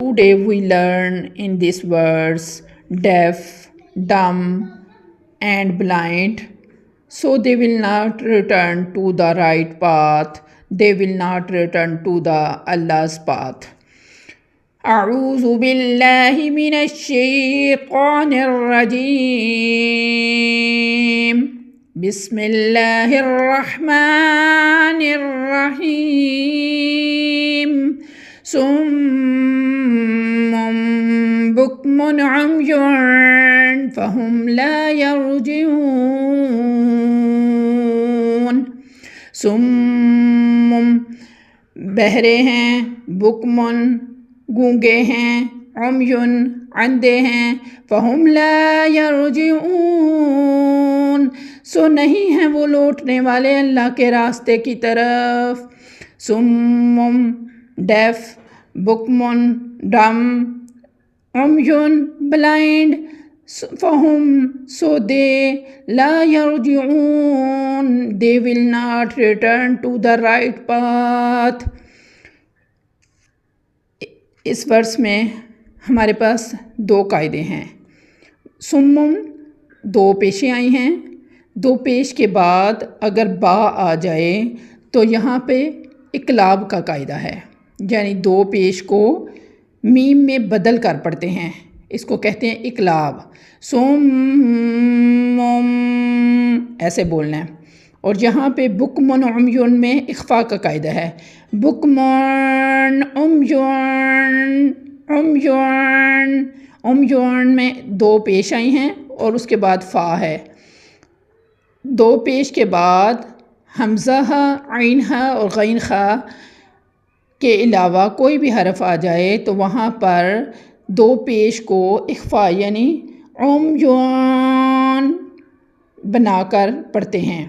Today we learn in these words deaf, dumb, and blind. So they will not return to the right path. They will not return to the Allah's path. أعوذ بالله من الشيطان الرجيم. بسم الله الرحمن الرحيم. صم بكم عمي فهم لا يرجعون. صم بہرے ہیں، بکمن گونگے ہیں، عمیٌ اندھے ہیں، فہم لا یرجعون سو نہیں ہیں وہ لوٹنے والے اللہ کے راستے کی طرف. صم ڈیف، بکمن ڈم، عمیٌ بلائنڈ، فہم سو دے، لا یرجعون they will not return to the right path. اس ورس میں ہمارے پاس دو قاعدے ہیں. صم دو پیشیں آئی ہیں، دو پیش کے بعد اگر با آ جائے تو یہاں پہ اقلاب کا قاعدہ ہے، یعنی دو پیش کو میم میں بدل کر پڑھتے ہیں، اس کو کہتے ہیں اقلاب. صم ایسے بولنا ہے. اور یہاں پہ بکمن عمیٌ میں اخفاء کا قاعدہ ہے. بکمن عمیٌ میں دو پیش آئی ہیں اور اس کے بعد فا ہے. دو پیش کے بعد حمزہ عین اور غین خا کے علاوہ کوئی بھی حرف آ جائے تو وہاں پر دو پیش کو اخفاء یعنی عمیٌ بنا کر پڑھتے ہیں.